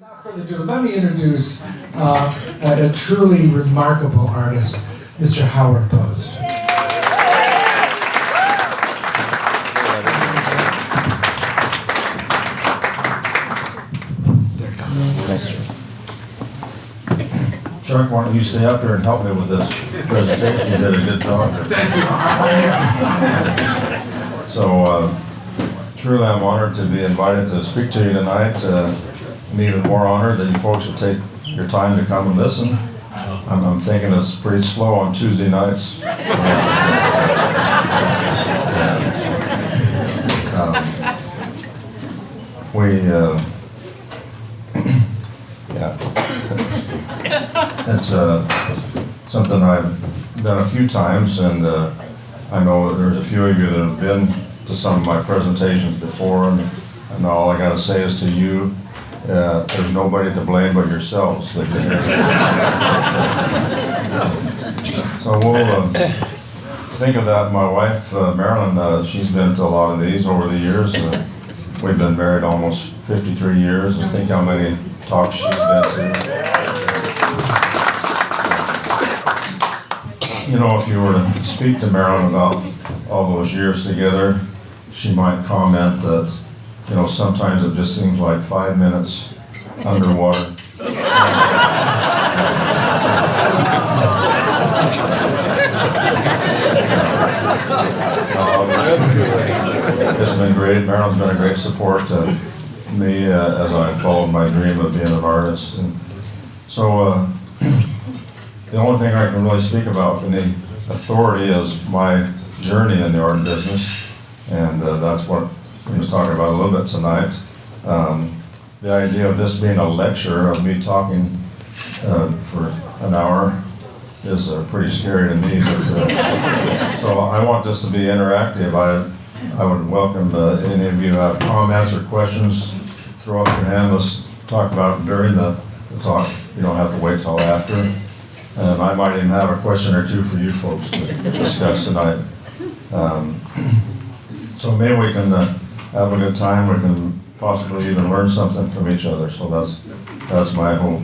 Without further ado, let me introduce a truly remarkable artist, Mr. Howard Post. Chuck, why don't you stay up here and help me with this presentation? You did a good job. Thank you. So, truly I'm honored to be invited to speak to you tonight. I'm even more honored that you folks will take your time to come and listen. I'm thinking it's pretty slow on Tuesday nights. It's something I've done a few times, and I know there's a few of you that have been to some of my presentations before, and all I got to say is to you, there's nobody to blame but yourselves. So we'll think of that. My wife, Marilyn, she's been to a lot of these over the years. We've been married almost 53 years, and think how many talks she's been to. You know, if you were to speak to Marilyn about all those years together, she might comment that, you know, sometimes it just seems like 5 minutes underwater. It's been great. Marilyn's been a great support to me as I followed my dream of being an artist. And so the only thing I can really speak about with any authority is my journey in the art business, and that's what I'm just talking about a little bit tonight. The idea of this being a lecture, of me talking for an hour, is pretty scary to me. But, so I want this to be interactive. I would welcome any of you who have comments or questions, throw up your hand. Let's talk about it during the talk. You don't have to wait till after. And I might even have a question or two for you folks to discuss tonight. So maybe we can have a good time. We can possibly even learn something from each other. So that's my hope.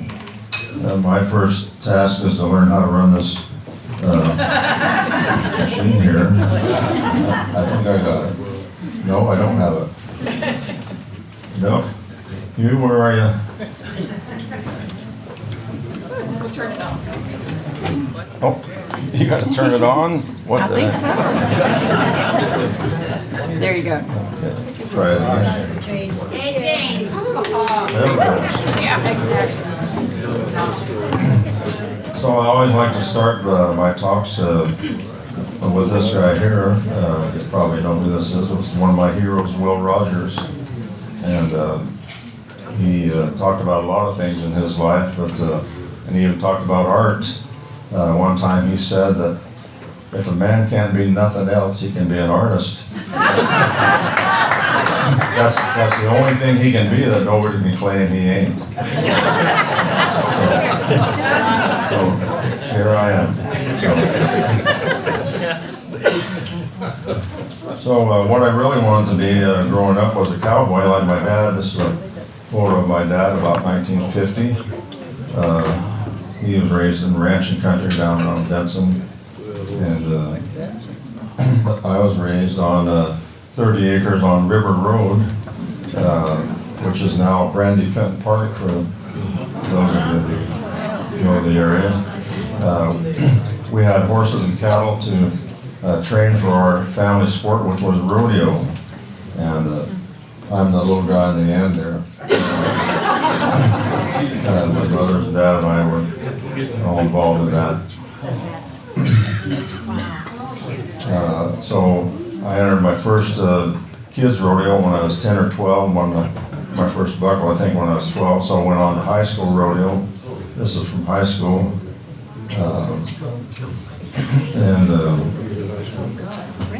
My first task is to learn how to run this machine here. I think I got it. No, I don't have it. No? You, where are you? Turn it on. Oh, you got to turn it on? What I think so. There you go. Try it again. Hey, Jane. There we go. Yeah, exactly. So I always like to start my talks with this guy here. You probably know who this is. It was one of my heroes, Will Rogers. And he talked about a lot of things in his life, but and he even talked about art. One time he said that if a man can't be nothing else, he can be an artist. That's the only thing he can be that nobody can claim he ain't. So here I am. So what I really wanted to be growing up was a cowboy like my dad. This is a photo of my dad about 1950. He was raised in ranching country down on Benson, and I was raised on 30 acres on River Road, which is now Brandy Fenton Park for those of you who know the area. We had horses and cattle to train for our family sport, which was rodeo, and I'm the little guy in the end there. My brothers and dad and I were all involved in that. So I entered my first kids rodeo when I was 10 or 12, won my first buckle, I think, when I was 12, so I went on to high school rodeo. This is from high school. And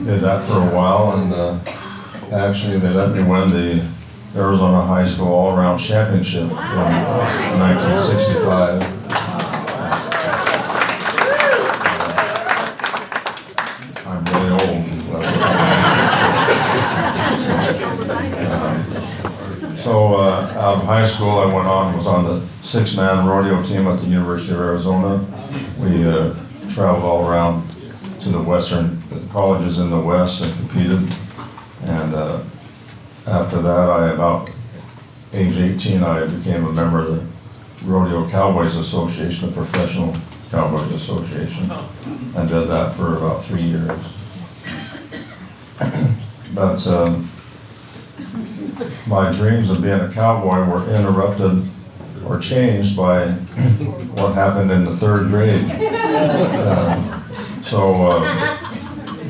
did that for a while, and actually they let me win the Arizona High School All-Around Championship in 1965. I'm really old. So out of high school, I was on the 6-man rodeo team at the University of Arizona. We traveled all around to the western colleges in the West and competed. And after that, about age 18, I became a member of the Rodeo Cowboys Association, the Professional Cowboys Association, and did that for about 3 years. But my dreams of being a cowboy were interrupted or changed by what happened in the 3rd grade.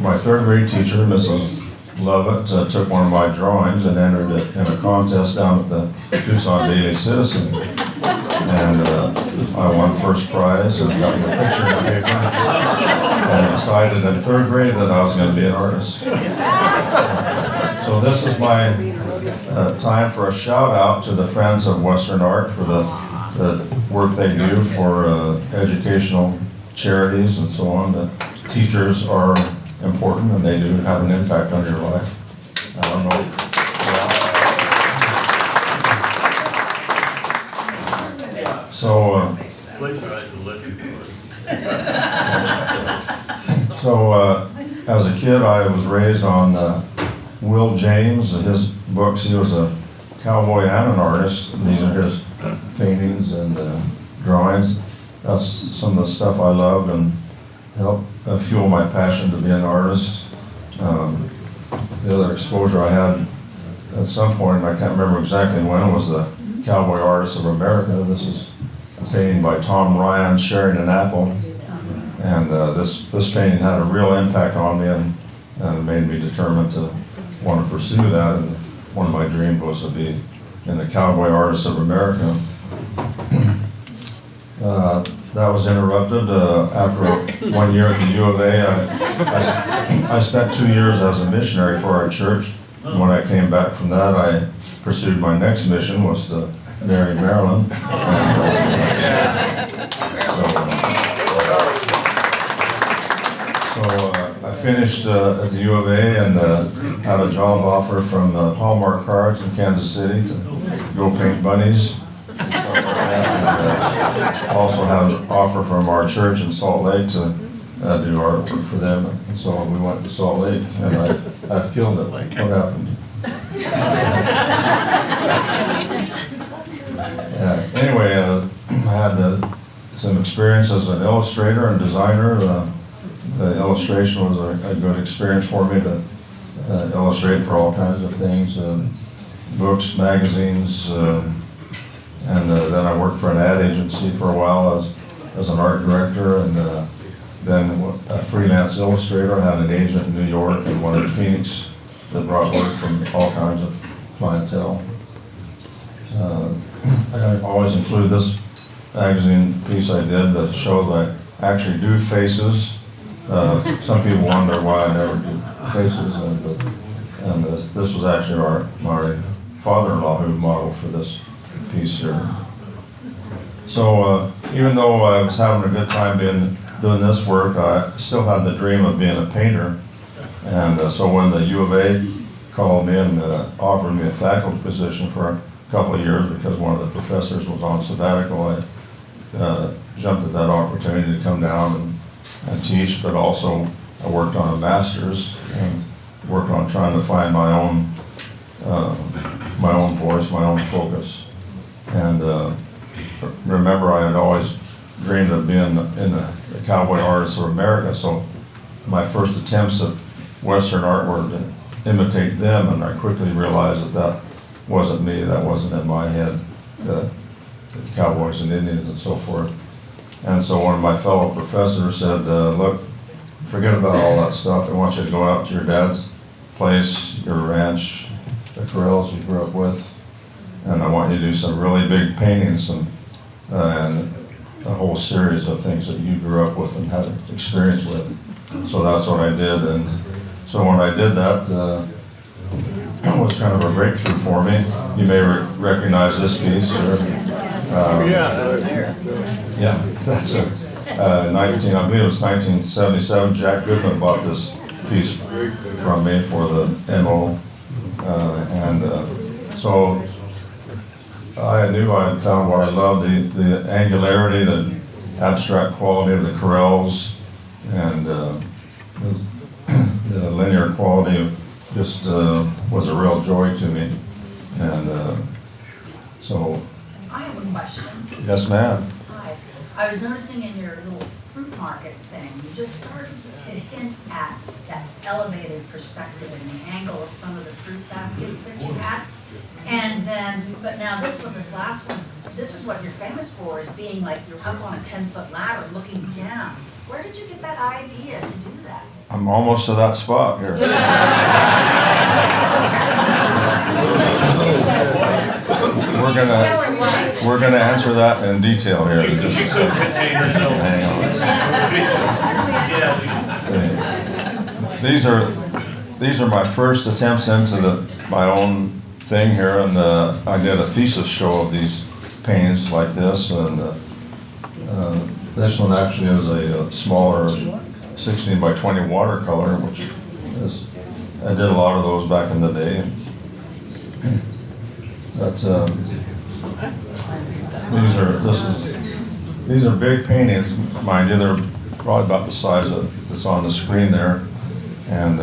My 3rd grade teacher, Mrs. Lovett, took one of my drawings and entered it in a contest down at the Tucson Daily Citizen. And I won first prize and got my picture in the paper. And decided in 3rd grade that I was going to be an artist. So this is my time for a shout out to the Friends of Western Art for the work they do for educational charities and so on. The teachers are important and they do have an impact on your life. I don't know. As a kid, I was raised on Will James and his books. He was a cowboy and an artist. These are his paintings and drawings. That's some of the stuff I loved and helped fuel my passion to be an artist. The other exposure I had at some point, I can't remember exactly when, was the Cowboy Artists of America. This is a painting by Tom Ryan, Sharing an Apple. And this painting had a real impact on me and made me determined to want to pursue that. And one of my dreams was to be in the Cowboy Artists of America. That was interrupted after 1 year at the U of A. I spent 2 years as a missionary for our church. And when I came back from that, I pursued my next mission, was to marry Marilyn. I finished at the U of A and had a job offer from Hallmark Cards in Kansas City to go paint bunnies. Also had an offer from our church in Salt Lake to do artwork for them. And so we went to Salt Lake, and I've killed it. What happened? Anyway, I had some experience as an illustrator and designer. The illustration was a good experience for me to illustrate for all kinds of things, books, magazines, and then I worked for an ad agency for a while as an art director, and then a freelance illustrator. I had an agent in New York and one in Phoenix that brought work from all kinds of clientele. I always include this magazine piece I did to show that I actually do faces. Some people wonder why I never do faces, and this was actually my father-in-law who modeled for this piece here. So even though I was having a good time doing this work, I still had the dream of being a painter. And so when the U of A called me and offered me a faculty position for a couple of years because one of the professors was on sabbatical, I jumped at that opportunity to come down and teach, but also I worked on a master's and worked on trying to find my own voice, my own focus. And remember, I had always dreamed of being in the Cowboy Artists of America, so my first attempts at Western art were to imitate them, and I quickly realized that wasn't me, that wasn't in my head, the cowboys and Indians and so forth. And so one of my fellow professors said, look, forget about all that stuff. I want you to go out to your dad's place, your ranch, the corrals you grew up with, and I want you to do some really big paintings and a whole series of things that you grew up with and had experience with. So that's what I did. And so when I did that, it was kind of a breakthrough for me. You may recognize this piece. Yeah, that's a I believe it was 1977. Jack Goodman bought this piece from me for the MO, so I knew I had found what I loved, the angularity, the abstract quality of the corrals, and the linear quality just was a real joy to me. And so, I have a question. yes, ma'am. Hi. I was noticing in your little fruit market thing, you just started to hint at that elevated perspective and the angle of some of the fruit baskets that you had. And then, but now this last one, this is what you're famous for, is being like you're up on a 10-foot ladder looking down. Where did you get that idea to do that? I'm almost to that spot here. We're gonna answer that in detail here. Hang on. These are my first attempts into my own thing here, and I did a thesis show of these paintings like this, and this one actually is a smaller 16 by 20 watercolor, which is, I did a lot of those back in the day. But these are big paintings, mind you. They're probably about the size of this on the screen there, and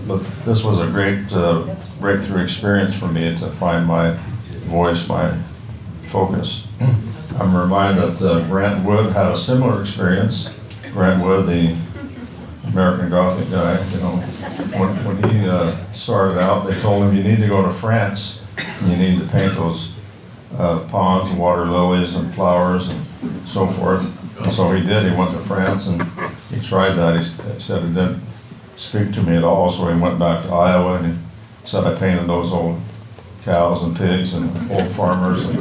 but this was a great breakthrough experience for me to find my voice, my focus. I'm reminded that Grant Wood had a similar experience. Grant Wood, the American Gothic guy, when he started out, they told him, you need to go to France, and you need to paint those ponds, water lilies, and flowers, and so forth. And so he did. He went to France, and he tried that. He said it didn't speak to me at all, so he went back to Iowa, and he said, I painted those old cows and pigs and old farmers, and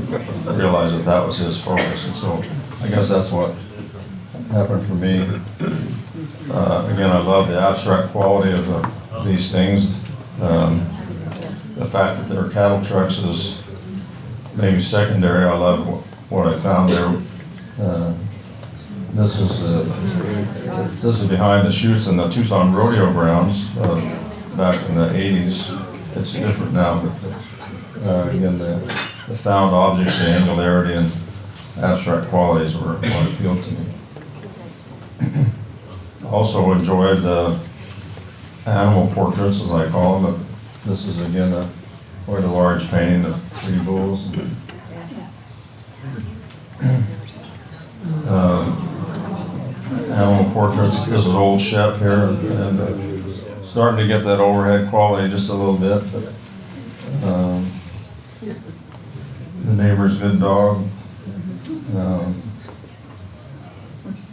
realized that that was his focus. And so I guess that's what happened for me. Again, I love the abstract quality of these things. The fact that they're cattle trucks is maybe secondary. I love what I found there. This is behind the chutes in the Tucson Rodeo grounds back in the 80s. It's different now, but again, the found objects, the angularity and abstract qualities were what appealed to me. Also enjoyed the animal portraits, as I call them. But this is again quite a large painting of 3 bulls. Animal portraits. This is old Shep here, and starting to get that overhead quality just a little bit. But the neighbor's good dog.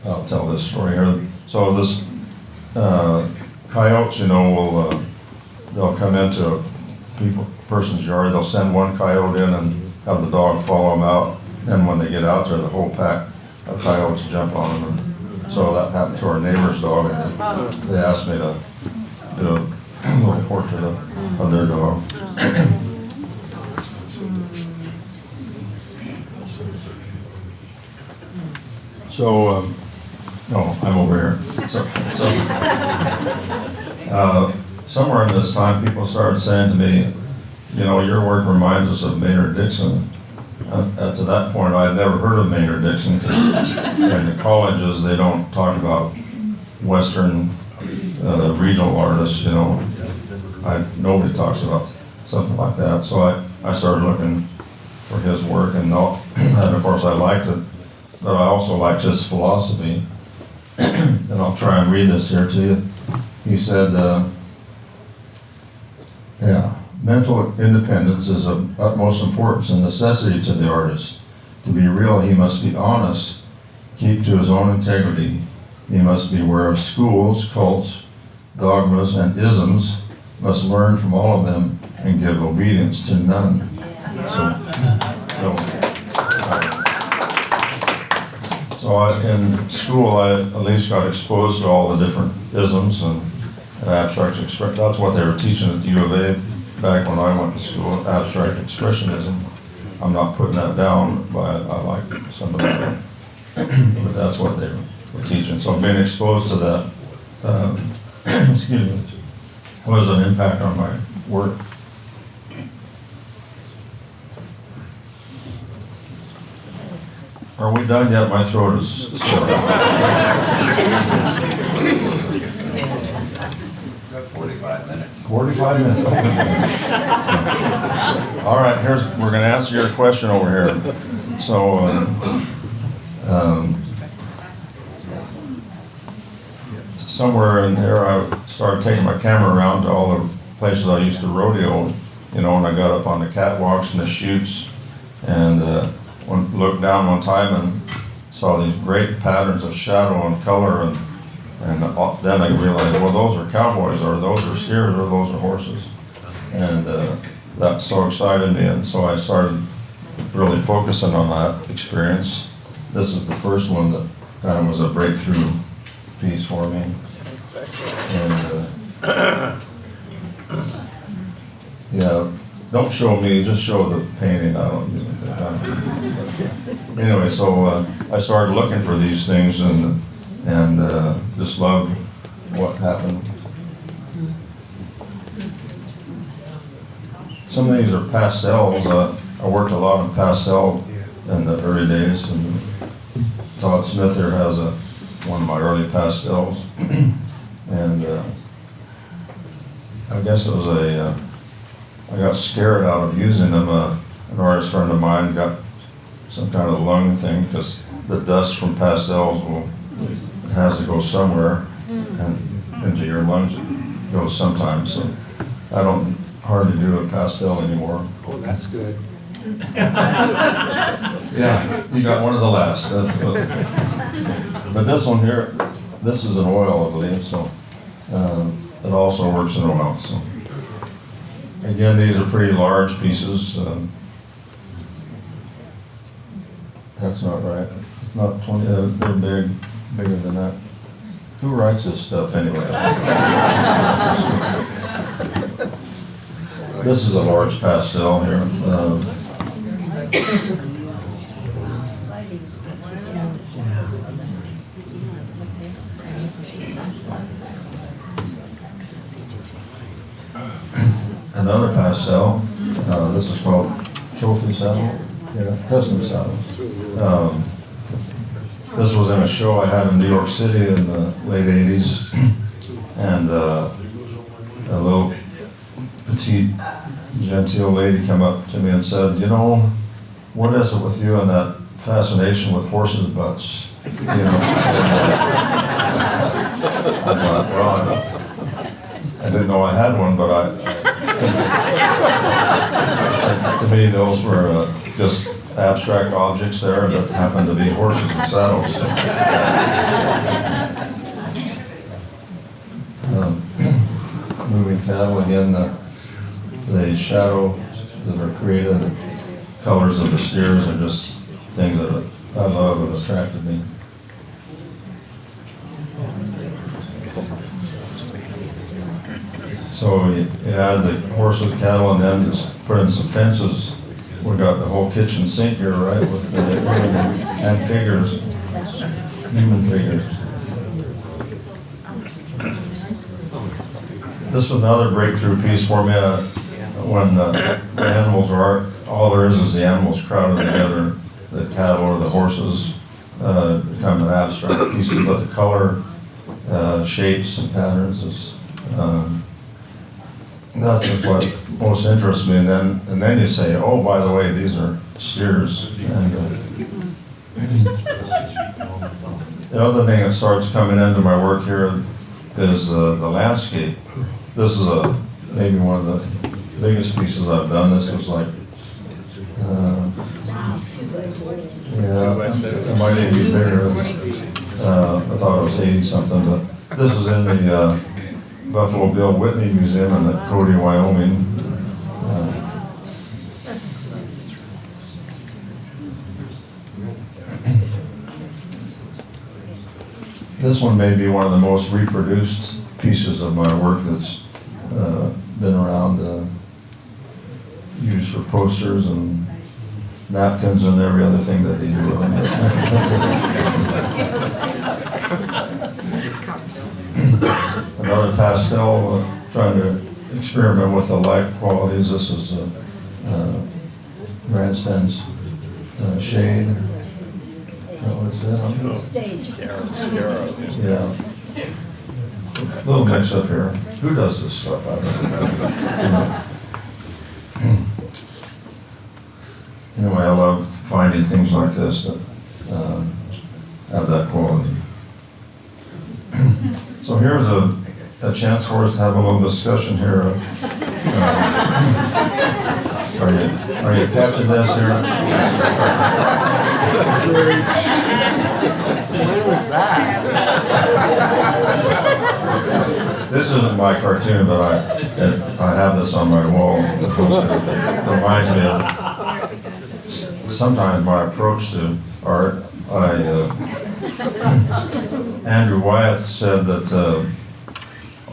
I'll tell this story here. So this coyotes, will they'll come into a person's yard. They'll send one coyote in and have the dog follow them out. And when they get out there, the whole pack of coyotes jump on them. And so that happened to our neighbor's dog, and they asked me to do a little portrait of their dog. So, no, I'm over here. Somewhere in this time, people started saying to me, your work reminds us of Maynard Dixon. To that point, I had never heard of Maynard Dixon, because in the colleges, they don't talk about Western regional artists, nobody talks about something like that. So I started looking for his work, and of course I liked it, but I also liked his philosophy. And I'll try and read this here to you. He said, mental independence is of utmost importance and necessity to the artist. To be real, he must be honest, keep to his own integrity. He must be aware of schools, cults, dogmas, and isms, must learn from all of them and give obedience to none. So in school, I at least got exposed to all the different isms and abstract expression. That's what they were teaching at the U of A back when I went to school, abstract expressionism. I'm not putting that down, but I like some of that. But that's what they were teaching. So being exposed to that, excuse me, was an impact on my work. Are we done yet? My throat is sore. 45 minutes. 45 minutes. All right, we're going to answer your question over here. So, somewhere in there, I started taking my camera around to all the places I used to rodeo, and I got up on the catwalks and the chutes, and looked down one time and saw these great patterns of shadow and color, and then I realized, well, those are cowboys, or those are steers, or those are horses. And that so excited me, and so I started really focusing on that experience. This is the first one that kind of was a breakthrough piece for me. And yeah, don't show me, just show the painting. I don't. Anyway, so I started looking for these things, and just loved what happened. Some of these are pastels. I worked a lot in pastel in the early days, and Todd Smith here has one of my early pastels. And I guess it was I got scared out of using them. An artist friend of mine got some kind of lung thing, because the dust from pastels has to go somewhere, and into your lungs it goes sometimes. So I don't hardly do a pastel anymore. Oh, that's good. Yeah, you got one of the last. But this one here, this is an oil, I believe, so it also works in oil. So again, these are pretty large pieces. That's not right. It's not 20. They're bigger than that. Who writes this stuff anyway? This is a large pastel here. Another pastel. This is called Trophy Saddle. Yeah, custom saddles. This was in a show I had in New York City in the late 80s, and a little petite, genteel lady came up to me and said, what is it with you and that fascination with horses' butts? I thought, well, I didn't know I had one, but to me, those were just abstract objects there that happened to be horses and saddles. Moving cattle, again, the shadow that are created, the colors of the steers are just things that I love and attracted me. So you had the horses, cattle, and then just put in some fences. We got the whole kitchen sink here, right, with and figures, human figures. This was another breakthrough piece for me. When the animals are, all there is the animals crowded together, the cattle or the horses become an abstract pieces, but the color, shapes and patterns is. That's what most interests me, and then you say, oh, by the way, these are steers. And the other thing that starts coming into my work here is the landscape. This is maybe one of the biggest pieces I've done. This was like, it might even be bigger. I thought it was 80 something, but this is in the Buffalo Bill Whitney Museum in Cody, Wyoming. This one may be one of the most reproduced pieces of my work that's been around, used for posters and napkins and every other thing that they do with them. Another pastel, trying to experiment with the light qualities. This is Grandstand's shade. Yeah. Little mix up here. Who does this stuff? I don't know. Anyway, I love finding things like this that have that quality. So here's a chance for us to have a little discussion here. Are you catching this here? When was that? This isn't my cartoon, but I have this on my wall. It reminds me of sometimes my approach to art. Andrew Wyeth said that a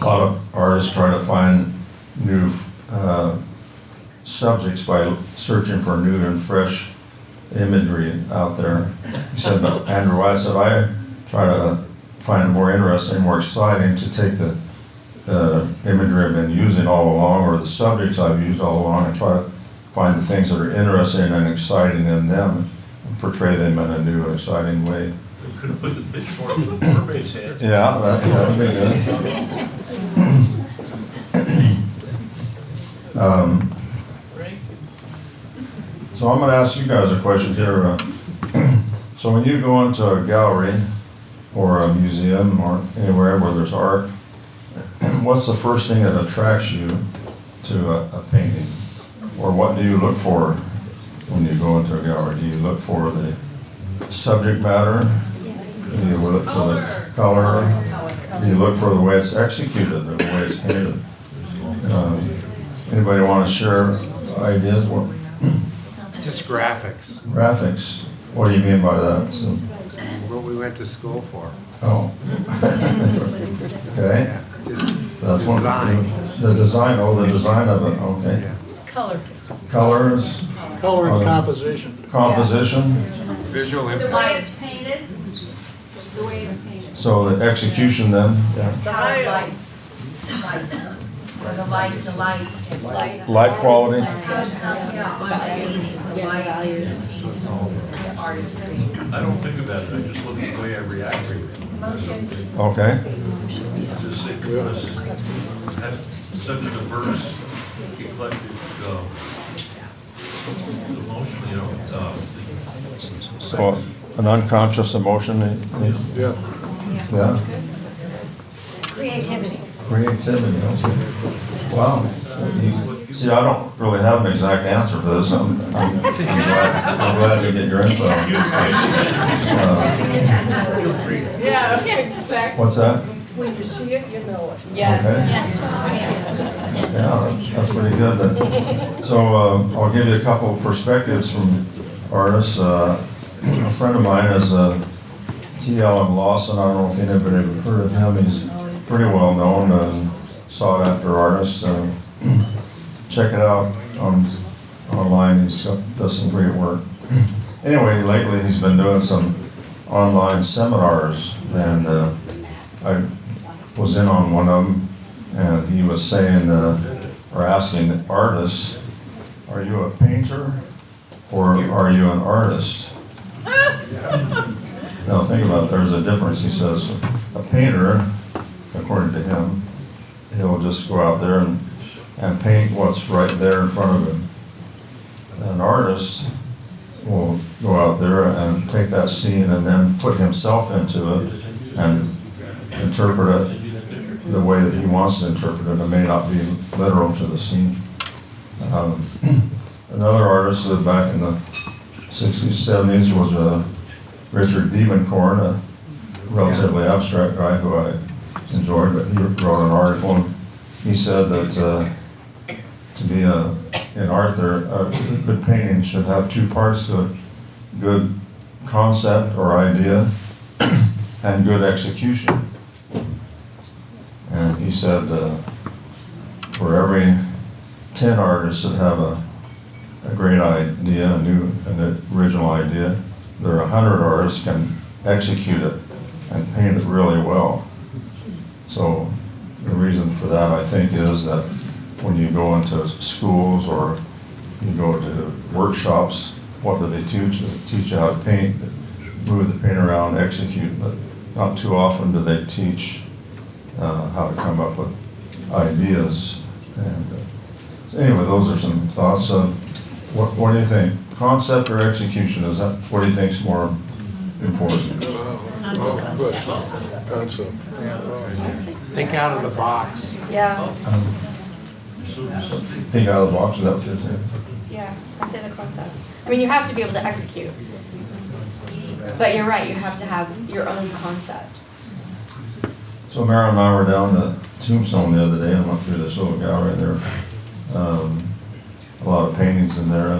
lot of artists try to find new subjects by searching for new and fresh imagery out there. He said, but Andrew Wyeth said, I try to find it more interesting, more exciting to take the imagery I've been using all along, or the subjects I've used all along, and try to find the things that are interesting and exciting in them and portray them in a new and exciting way. We could have put the pitchfork in Burbank's hands. Yeah, that would be good. So I'm going to ask you guys a question here. So when you go into a gallery or a museum or anywhere where there's art, what's the first thing that attracts you to a painting? Or what do you look for when you go into a gallery? Do you look for the subject matter? Do you look for the color? Do you look for the way it's executed, the way it's painted? Anybody want to share ideas? Just graphics. Graphics. What do you mean by that? So, What we went to school for. oh. Okay. Yeah, just That's one. design. The design, the design of it, okay. Yeah. Color. Colors, Color and composition. composition, Visual The impact. way it's painted. The way it's painted. so the execution then, How light, or the light. light quality, The light artist creates. I don't think about it, I just look at the way I react to it. okay. Just think because that's such a diverse, eclectic emotion, you know, So an unconscious emotion, Yeah. yeah, Creativity. creativity, okay. Wow. See, I don't really have an exact answer for this, I'm glad to get your info. Yeah, exactly. What's that? When you see it, you know it. Yes. Okay. Yeah, that's pretty good. So I'll give you a couple of perspectives from artists. A friend of mine is T.L.M. Lawson. I don't know if anybody ever heard of him. He's pretty well known and sought after artist. Check it out online. He does some great work. Anyway, lately he's been doing some online seminars, and I was in on one of them, and he was saying, or asking artists, are you a painter or are you an artist? Now think about it, there's a difference. He says a painter, according to him, he'll just go out there and paint what's right there in front of him. An artist will go out there and take that scene and then put himself into it and interpret it the way that he wants to interpret it. It may not be literal to the scene. Another artist that back in the 60s, 70s was Richard Diebenkorn, a relatively abstract guy who I enjoyed, but he wrote an article and he said that to be in art, a good painting should have two parts to it: good concept or idea and good execution. And he said for every 10 artists that have a great idea, an original idea, there are 100 artists can execute it and paint it really well. So the reason for that, I think, is that when you go into schools or you go to workshops, what do they teach? They teach you how to paint, move the paint around, execute, but not too often do they teach how to come up with ideas. And so anyway, those are some thoughts. What do you think? Concept or execution? What do you think is more important? Good. Concept. Think out of the box. Yeah, Think out of the box, is that what you're saying? yeah, I say the concept. I mean, you have to be able to execute. But you're right, you have to have your own concept. So Marilyn and I were down at Tombstone the other day and went through this little gallery, and there a lot of paintings in there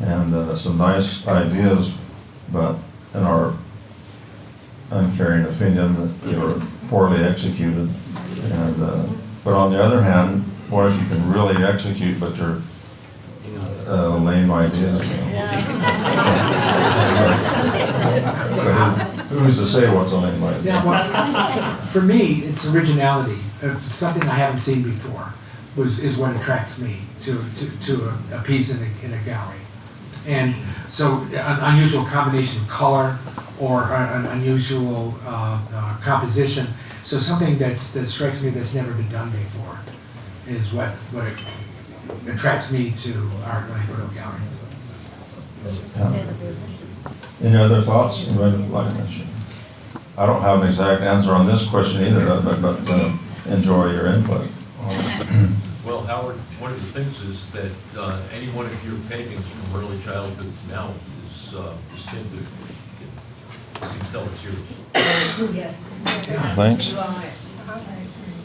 and some nice ideas, but in our uncaring opinion, that they were poorly executed. And but on the other hand, what if you can really execute, but you're lame ideas? You know? But who's to say what's a lame idea? Yeah, well, for me, it's originality. Something I haven't seen before is what attracts me to a piece in a gallery. And so an unusual combination of color or an unusual composition. So something that strikes me that's never been done before is what attracts me to art when I go to a gallery. Any other thoughts? I don't have an exact answer on this question either, but enjoy your input. Well, Howard, one of the things is that any one of your paintings from early childhood to now is distinctive. You can tell it's yours. Yes. Thanks.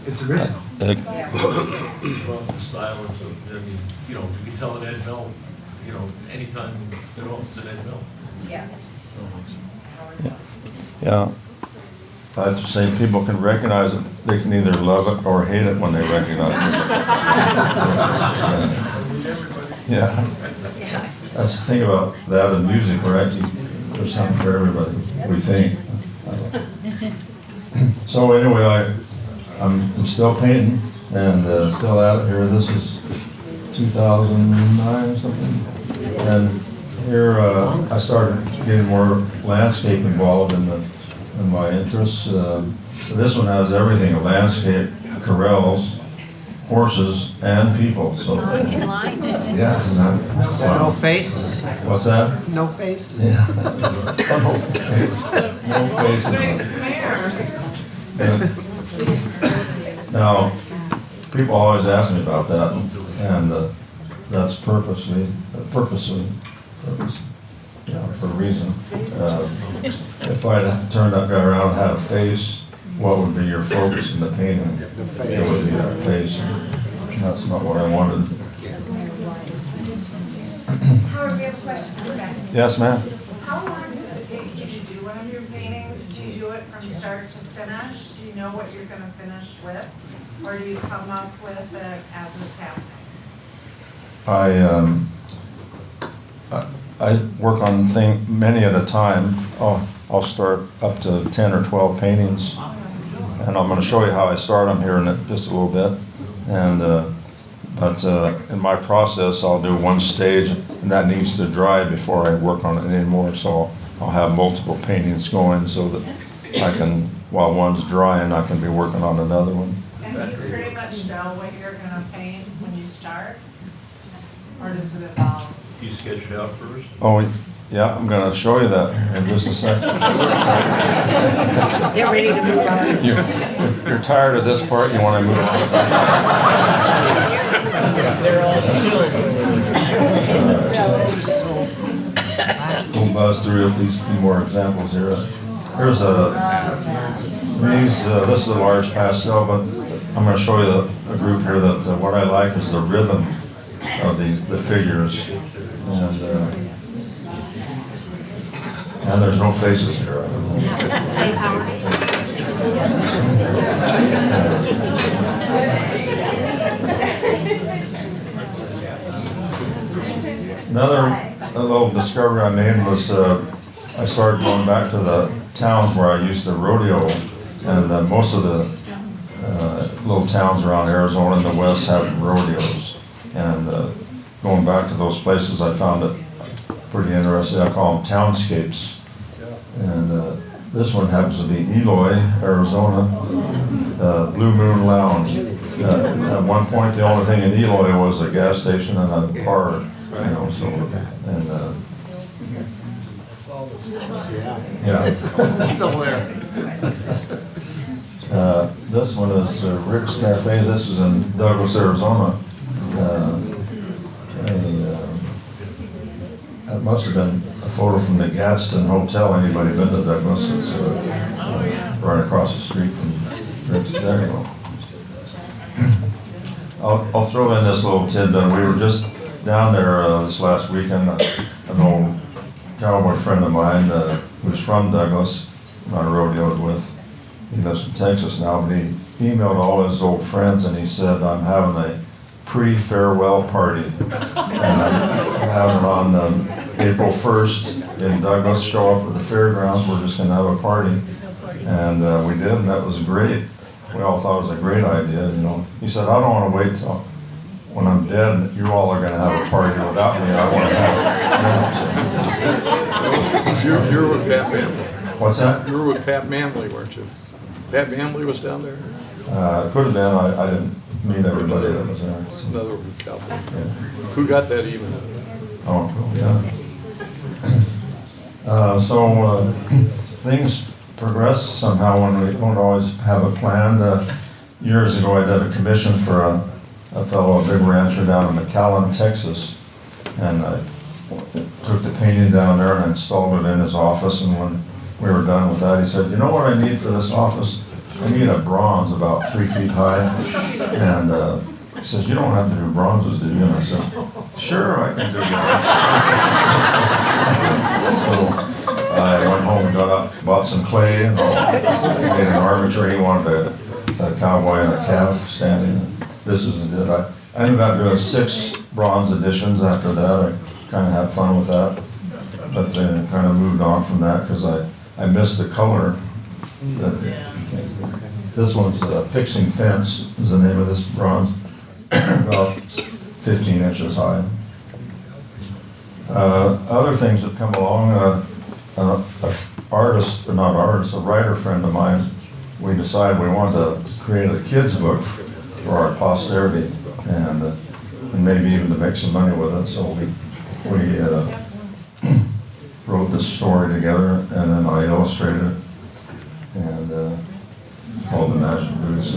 It's original. Well, the style is, I mean, you can tell an Ed Mill, anytime at all, it's an Ed Mill. Yeah. Yeah. I have to say, people can recognize it. They can either love it or hate it when they recognize it. Yeah. That's the thing about that and music, right? There's something for everybody, we think. So anyway, I'm still painting and still at it here. This is 2009 or something. And here I started getting more landscape involved in my interests. This one has everything: a landscape, corrals, horses, and people. So yeah, No faces. what's that? No faces. Yeah. No faces. Now, people always ask me about that, and that's purposely, yeah, for a reason. If I had turned that guy around and had a face, what would be your focus in the painting? It would be that face. That's not what I wanted. Howard, we have a question for Rebecca. Yes, ma'am? How long does it take you to do one of your paintings? Do you do it from start to finish? Do you know what you're going to finish with? Or do you come up with it as it's happening? I work on many at a time. I'll start up to 10 or 12 paintings, and I'm going to show you how I start them here in just a little bit. And but in my process, I'll do one stage, and that needs to dry before I work on it anymore. So I'll have multiple paintings going, so that I can, while one's drying, I can be working on another one. And do you pretty much know what you're going to paint when you start? Or does it evolve? You sketch it out first? Oh, yeah, I'm going to show you that in just a second. Get ready to move on. You're tired of this part, you want to move on. We'll buzz through at least a few more examples here. Here's this is a large pastel, but I'm going to show you a group here that what I like is the rhythm of the figures. And there's no faces here. Another little discovery I made was I started going back to the towns where I used to rodeo, and most of the little towns around Arizona in the west have rodeos. And going back to those places, I found it pretty interesting. I call them townscapes. And this one happens to be Eloy, Arizona, Blue Moon Lounge. At one point, the only thing in Eloy was a gas station and a bar, you know, so, and, yeah. Still there. This one is Rick's Cafe. This is in Douglas, Arizona. That must have been a photo from the Gadsden Hotel. Anybody been to Douglas? It's right across the street from Rick's. There you go. I'll throw in this little tidbit. We were just down there this last weekend. An old cowboy friend of mine who's from Douglas, I rodeoed with. He lives in Texas now, but he emailed all his old friends and he said, I'm having a pre-farewell party. And I'm having it on April 1st in Douglas. Show up at the fairgrounds. We're just going to have a party. And we did, and that was great. We all thought it was a great idea, you know. He said, I don't want to wait till when I'm dead and you all are going to have a party without me. I want to have it. You were with Pat Manley. What's that? You were with Pat Manley, weren't you? Pat Manley was down there? It could have been. I didn't meet everybody that was there. That's another cowboy. Yeah. Who got that email? Oh, cool, yeah. Things progress somehow when we don't always have a plan. Years ago, I did a commission for a fellow, a big rancher down in McAllen, Texas, and I took the painting down there and installed it in his office, and when we were done with that, he said, you know what I need for this office? I need a bronze about 3 feet high. And he says, you don't have to do bronzes, do you? And I said, sure, I can do that. So I went home and bought some clay and made an armature. He wanted a cowboy and a calf standing. This isn't it. I ended up doing 6 bronze editions after that. I kind of had fun with that. But then kind of moved on from that because I missed the color. This one's Fixing Fence is the name of this bronze, about 15 inches high. Other things that come along, a writer friend of mine, we decided we wanted to create a kid's book for our posterity and maybe even to make some money with it. So we wrote this story together, and then I illustrated it, and called The Magic Boots.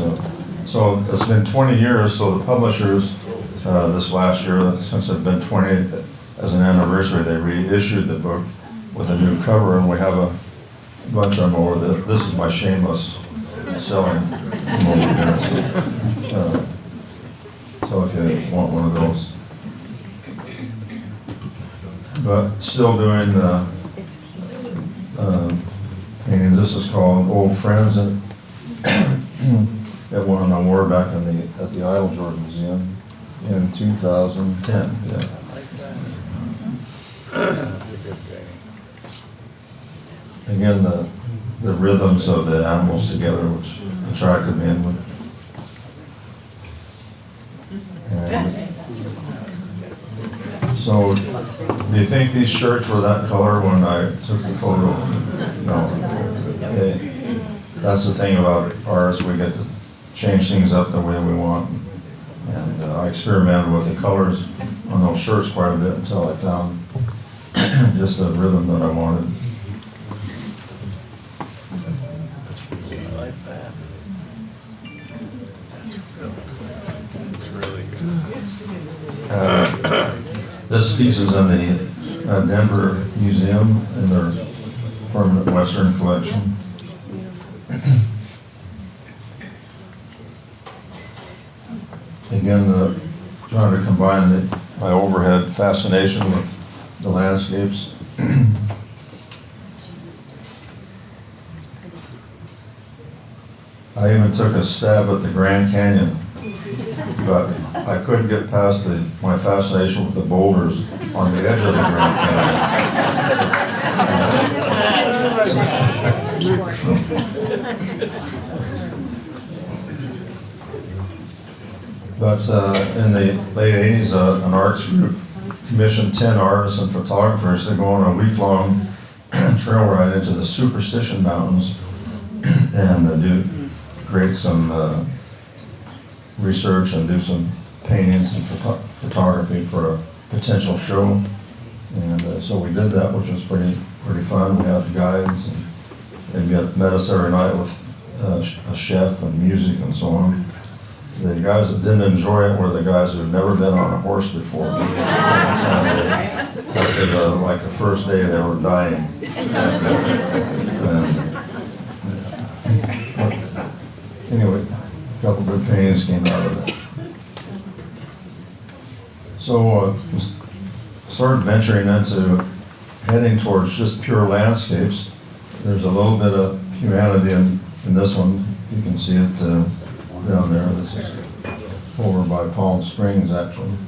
So it's been 20 years, so the publishers, this last year, since it's been 20, as an anniversary, they reissued the book with a new cover, and we have a bunch of them over there. This is my shameless selling over here. So if you want one of those. But still doing paintings. This is called Old Friends, and it won an award back at the Idle Jordan Museum in 2010. Yeah. Again, the rhythms of the animals together, which attracted me in. And so, do you think these shirts were that color when I took the photo? No. That's the thing about ours, we get to change things up the way we want. And I experimented with the colors on those shirts quite a bit until I found just the rhythm that I wanted. I like that. It's really good. This piece is in the Denver Museum in their permanent Western collection. Again, trying to combine my overhead fascination with the landscapes. I even took a stab at the Grand Canyon, but I couldn't get past my fascination with the boulders on the edge of the Grand Canyon. But in the late 80s, an arts group commissioned 10 artists and photographers to go on a week-long trail ride into the Superstition Mountains and create some research and do some paintings and photography for a potential show. And so we did that, which was pretty fun. We had guides and met us every night with a chef and music and so on. The guys that didn't enjoy it were the guys who had never been on a horse before. Like the first day they were dying. Anyway, a couple good paintings came out of it. So started venturing into heading towards just pure landscapes. There's a little bit of humanity in this one. You can see it down there. This is over by Palm Springs, actually.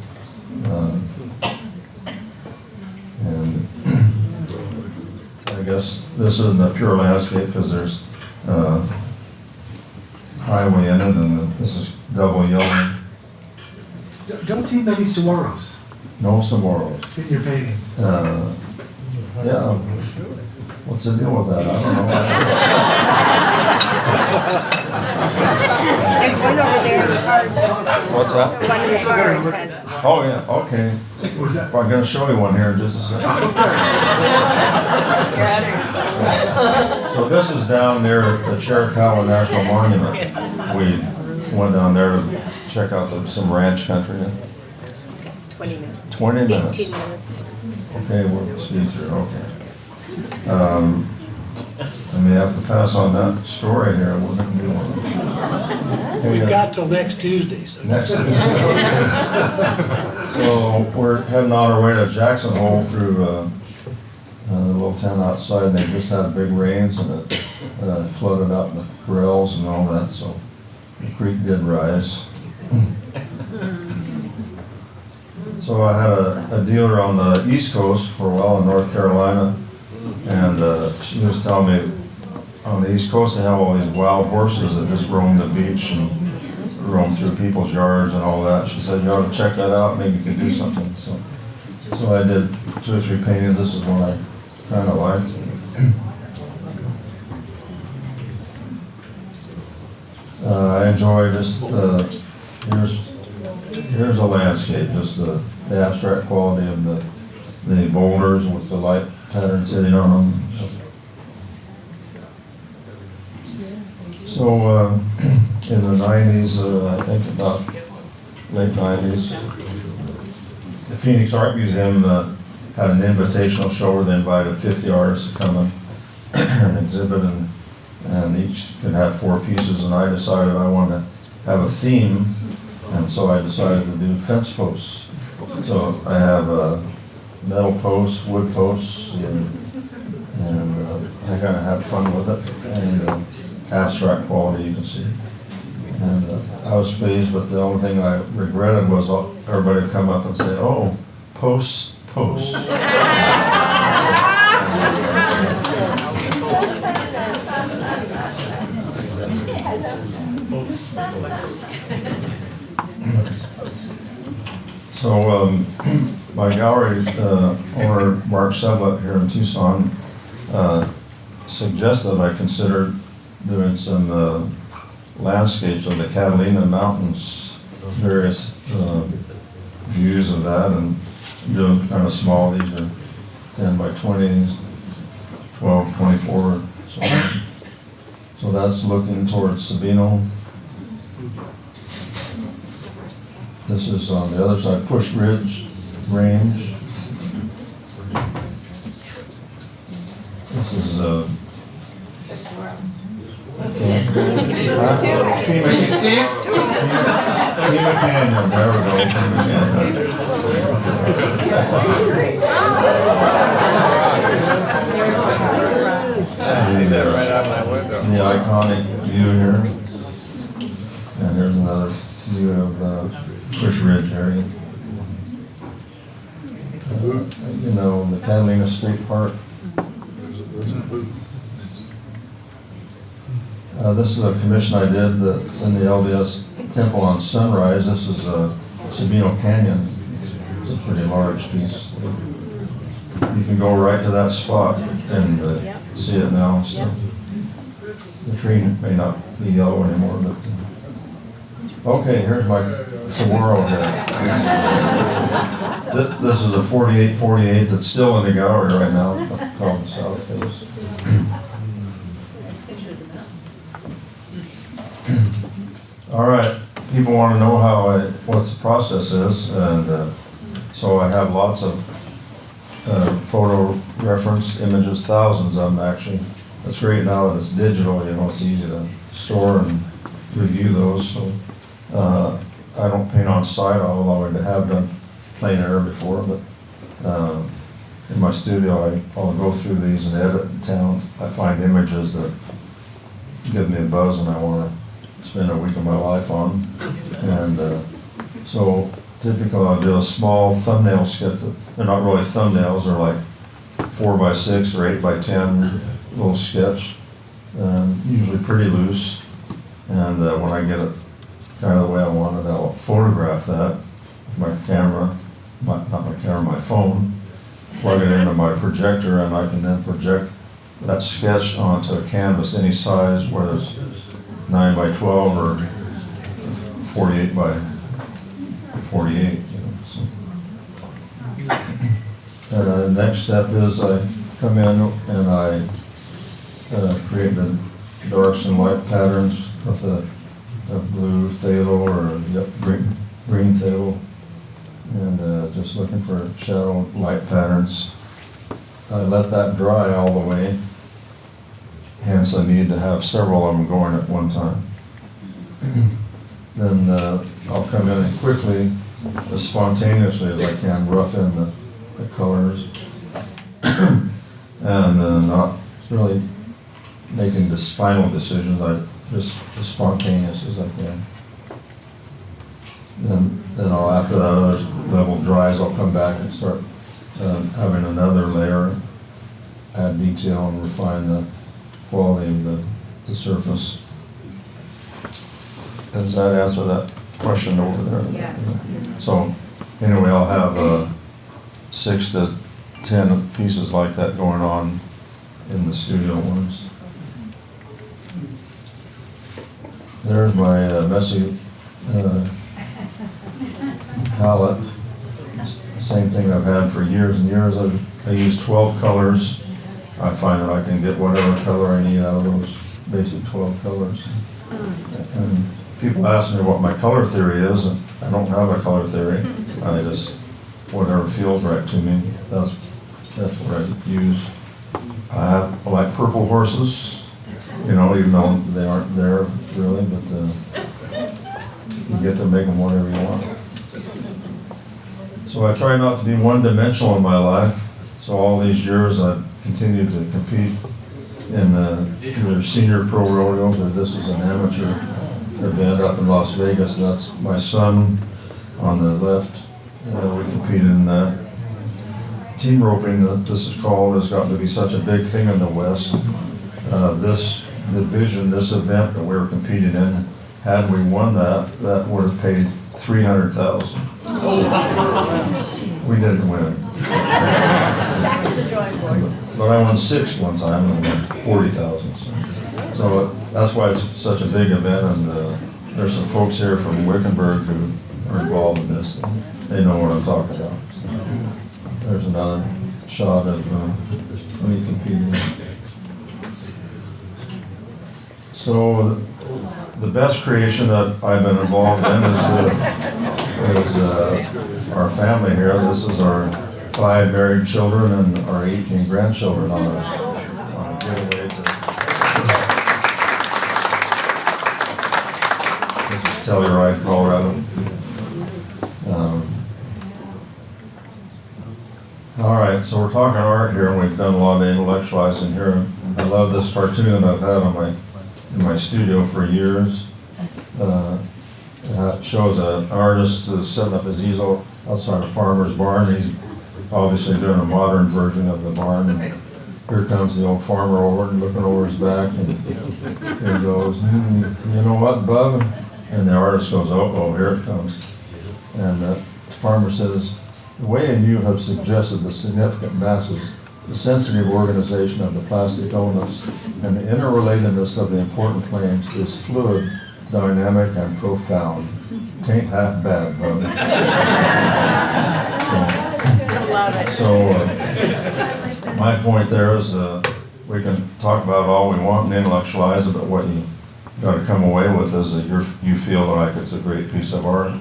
And I guess this isn't a pure landscape because there's highway in it, and this is double yellow. Don't see many saguaros No saguaros. in your paintings. Yeah. What's the deal with that? I don't know. There's one over there in the cars. What's that? One in the car has. Oh, yeah, okay. What was that? I'm going to show you one here in just a second. So this is down near the Chiricahua National Monument. We went down there to check out some ranch country. 20 minutes. 20 minutes. 18 minutes. Okay, we're speed through, okay. I may have to pass on that story here. We're going to do one. We've got till next Tuesday, so. Next. So we're heading on our way to Jackson Hole through the little town outside, and they just had big rains, and it flooded out the corrals and all that, so the creek did rise. So I had a dealer on the East Coast for a while in North Carolina, and she was telling me on the East Coast they have all these wild horses that just roam the beach and roam through people's yards and all that. She said, you ought to check that out, maybe you could do something. So I did 2 or 3 paintings. This is one I kind of liked. I enjoy this, here's a landscape, just the abstract quality of the boulders with the light pattern sitting on them. So in the 90s, I think about late 90s, the Phoenix Art Museum had an invitational show where they invited 50 artists to come and exhibit, and each could have 4 pieces, and I decided I wanted to have a theme, and so I decided to do fence posts. So I have metal posts, wood posts, and I kind of had fun with it, and abstract quality you can see. And I was pleased, but the only thing I regretted was everybody would come up and say, oh, posts, posts. So my gallery owner, Mark Sublett here in Tucson, suggested I consider doing some landscapes of the Catalina Mountains, various views of that, and doing kind of small. These are 10 by 20s, 12, 24, so on. So that's looking towards Sabino. This is on the other side, Push Ridge Range. This is Can you see it? Pima Canyon, there we go. Pima Canyon. Right out my window. The iconic view here. And here's another view of Push Ridge area. You know, the Catalina State Park. This is a commission I did that's in the LDS Temple on Sunrise. This is Sabino Canyon. It's a pretty large piece. You can go right to that spot. and see it now, so. The tree may not be yellow anymore, but, okay, here's my saguaro here. This is a 48-48 that's still in the gallery right now, called the South Face. All right, people want to know what the process is, and so I have lots of photo reference images, thousands of them actually. It's great now that it's digital, it's easy to store and review those, so I don't paint on site, although I have done plein air before, but in my studio I'll go through these and edit until I find images that give me a buzz and I want to spend a week of my life on. And so typically I'll do a small thumbnail sketch. They're not really thumbnails, they're like 4x6 or 8x10 little sketch, usually pretty loose. And when I get it kind of the way I want it, I'll photograph that with my camera, not my camera, my phone, plug it into my projector, and I can then project that sketch onto a canvas any size, whether it's 9x12 or 48x48. So. Next step is I come in and I create the darks and light patterns with a blue phthalo or green phthalo, and just looking for shadow light patterns. I let that dry all the way, hence I need to have several of them going at one time. Then I'll come in and quickly, as spontaneously as I can, rough in the colors, and not really making this final decisions. I just as spontaneous as I can. Then I'll, after that other level dries, I'll come back and start having another layer, add detail and refine the quality of the surface. Does that answer that question over there? Yes. So anyway, I'll have 6 to 10 pieces like that going on in the studio ones. There's my messy palette. Same thing I've had for years and years. I use 12 colors. I find that I can get whatever color I need out of those basic 12 colors. And people ask me what my color theory is, and I don't have a color theory. I just, whatever feels right to me, that's what I use. I like purple horses, even though they aren't there really, but you get to make them whatever you want. So I try not to be one-dimensional in my life. So all these years I've continued to compete in either senior pro rodeos, or this is an amateur event up in Las Vegas. That's my son on the left. We competed in that. Team roping, this is called, has gotten to be such a big thing in the West. This division, this event that we were competing in, had we won that would have paid $300,000. We didn't win. Back to the drawing board. But I won 6 one time and won 40,000. So that's why it's such a big event, and there's some folks here from Wickenburg who are involved in this. They know what I'm talking about. So there's another shot of me competing. So the best creation that I've been involved in is our family here. This is our 5 married children and our 18 grandchildren on a getaway to this is Telluride, Colorado. All right, so we're talking art here, and we've done a lot of intellectualizing here. I love this cartoon I've had on in my studio for years. It shows an artist setting up his easel outside a farmer's barn. He's obviously doing a modern version of the barn. And here comes the old farmer over and looking over his back, and he goes, "You know what, bub?" And the artist goes, "Oh, here it comes." And the farmer says, "The way you have suggested the significant masses the sensitive organization of the plastic elements, and the interrelatedness of the important planes is fluid, dynamic, and profound. Tain't half bad, but. So, my point there is, we can talk about all we want and intellectualize it, but what you gotta come away with is that you feel like it's a great piece of art,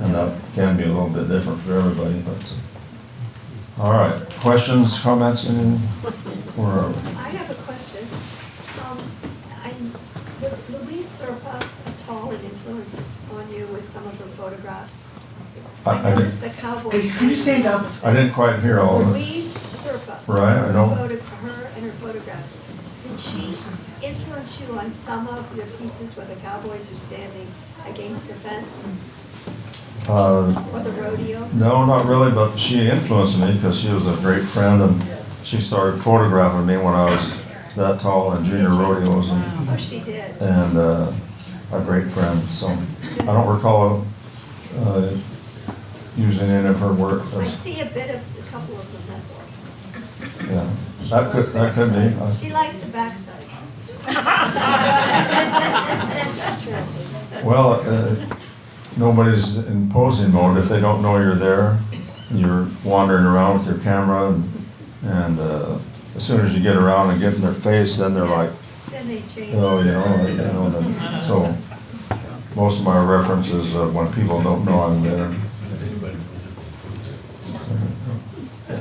and that can be a little bit different for everybody, but. All right, questions, comments, and, or, I have a question. Was Louise Serpa at all an influence on you with some of her photographs? I noticed the didn't, cowboys. Can you stand up? I didn't quite hear all of it. Louise Serpa. Right, I don't. Her and her photographs. Did she influence you on some of your pieces where the cowboys are standing against the fence or the rodeo? No, not really, but she influenced me because she was a great friend, and she started photographing me when I was that tall in junior rodeos, Oh, she did. and a great friend. So I don't recall using any of her work. I see a bit of a couple of them, that's all. Yeah, that could be. She liked the backside. Well, nobody's in posing mode if they don't know you're there. You're wandering around with your camera, and as soon as you get around and get in their face, then they're like, Then they change. oh, then, so most of my references when people don't know I'm there.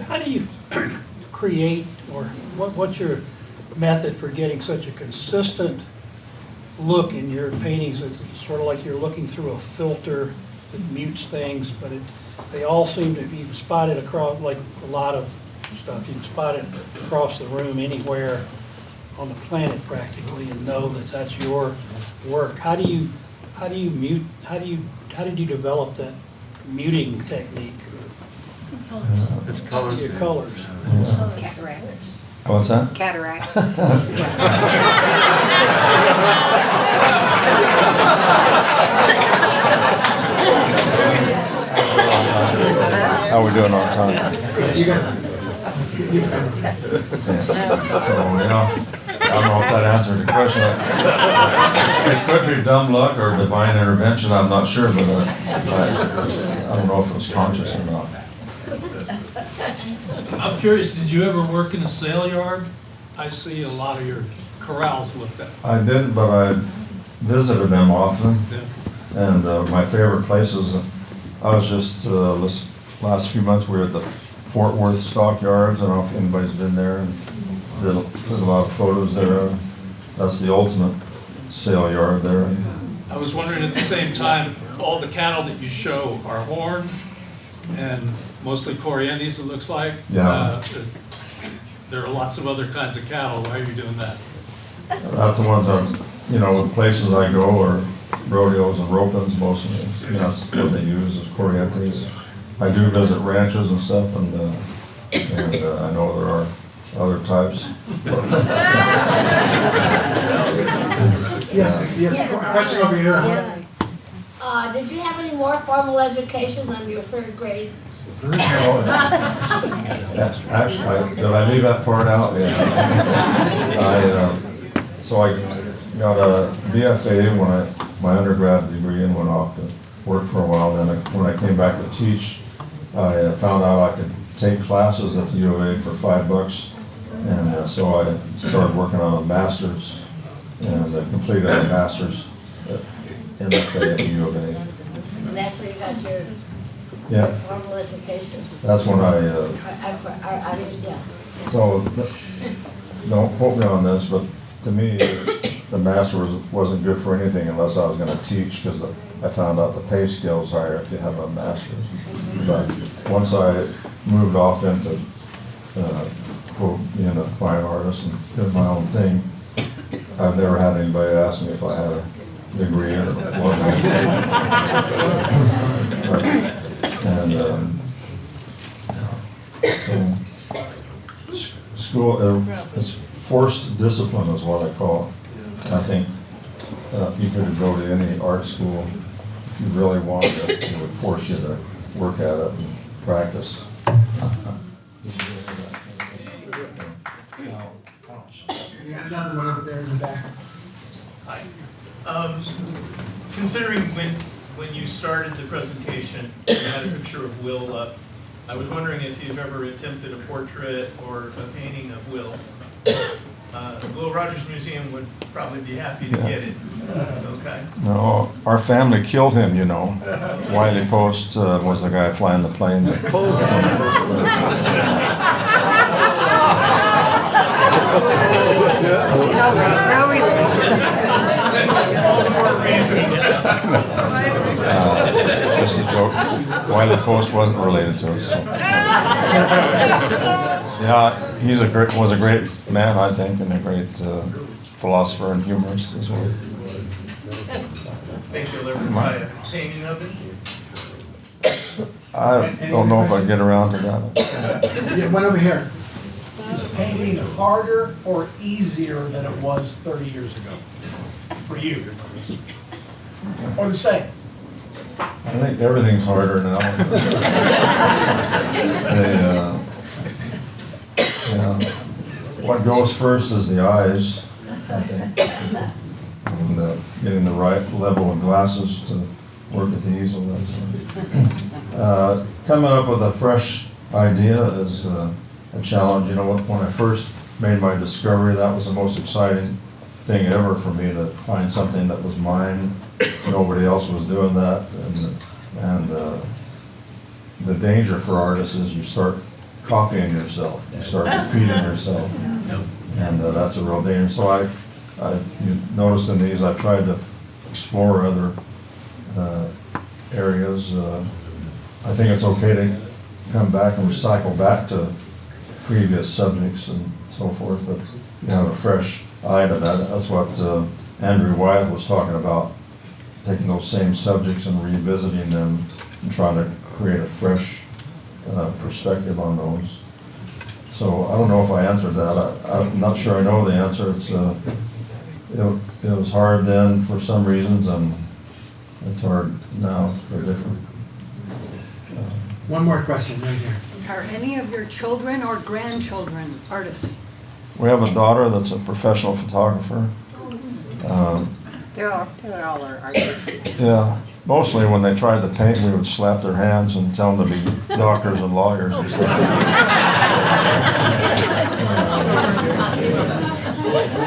How do you create, or what's your method for getting such a consistent look in your paintings? It's sort of like you're looking through a filter that mutes things, but they all seem to be spotted across, like a lot of stuff, you can spot it across the room anywhere on the planet practically and know that that's your work. How did you develop that muting technique? It's colors. Your colors. Cataracts. What's that? Cataracts. How we doing on time? You got, you got. So, I don't know if that answered the question. It could be dumb luck or divine intervention, I'm not sure, but I don't know if it was conscious or not. I'm curious, did you ever work in a sale yard? I see a lot of your corrals looked at. I didn't, but I visited them often, and my favorite places, I was just, this last few months, we were at the Fort Worth Stockyards. I don't know if anybody's been there, and did a lot of photos there. That's the ultimate sale yard there. I was wondering at the same time, all the cattle that you show are horned and mostly Corrientes, it looks like. Yeah. There are lots of other kinds of cattle. Why are you doing that? That's the ones the places I go are rodeos and ropings mostly. That's what they use is Corrientes. I do visit ranches and stuff, and I know there are other types. Yes, question over here. Did you have any more formal education on your third grade? Actually, did I leave that part out? Yeah. So I got a BFA when my undergrad degree and went off to work for a while. Then when I came back to teach, I found out I could take classes at the U of A for $5, and so I started working on a master's, and completed a master's MFA at the U of A. So that's where you got your Yeah, formal education? that's when I mean, yeah. So, don't quote me on this, but to me, the master wasn't good for anything unless I was going to teach, because I found out the pay scale's higher if you have a master's. But once I moved off into, quote, being a fine artist and did my own thing, I've never had anybody ask me if I had a degree or what. And so school, it's forced discipline is what I call it. I think you could go to any art school if you really wanted it. It would force you to work at it and practice. got another one over there in the back. Hi. Considering when you started the presentation, you had a picture of Will up, I was wondering if you've ever attempted a portrait or a painting of Will. Will Rogers Museum would probably be happy to get it. Okay. No, our family killed him, you know. Wiley Post was the guy flying the plane. No Just a joke. Wiley Post wasn't related to us. So. Yeah, was a great man, I think, and a great philosopher and humorist as well. Think you'll ever try a painting of it? I don't know if I get around to that. Yeah, one over here. Is painting harder or easier than it was 30 years ago for you? Or the same? I think everything's harder now. What goes first is the eyes, I think. And getting the right level of glasses to work at the easel. Coming up with a fresh idea is a challenge. You know, when I first made my discovery, that was the most exciting thing ever for me, to find something that was mine. Nobody else was doing that, and the danger for artists is you start copying yourself, you start repeating yourself, and that's a real danger. So you noticed in these, I've tried to explore other areas. I think it's okay to come back and recycle back to previous subjects and so forth, but you have a fresh eye to that. That's what Andrew Wyatt was talking about, taking those same subjects and revisiting them and trying to create a fresh perspective on those. So I don't know if I answered that. I'm not sure I know the answer. It was hard then for some reasons, and it's hard now for different. One more question right here. Are any of your children or grandchildren artists? We have a daughter that's a professional photographer. They're all artistic. Yeah, mostly when they tried to paint, we would slap their hands and tell them to be doctors and lawyers and stuff.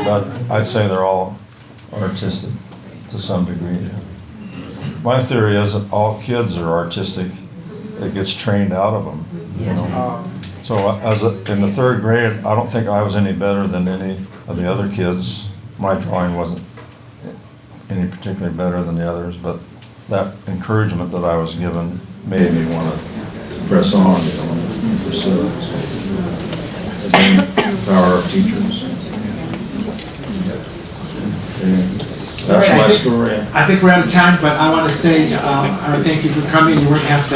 But I'd say they're all artistic to some degree. My theory is that all kids are artistic. It gets trained out of them, you know. So in the third grade, I don't think I was any better than any of the other kids. My drawing wasn't any particularly better than the others, but that encouragement that I was given made me want to press on, you know, and pursue it. So, again, power of teachers. That's my story. I think we're out of time, but I want to say, thank you for coming. You wouldn't have to.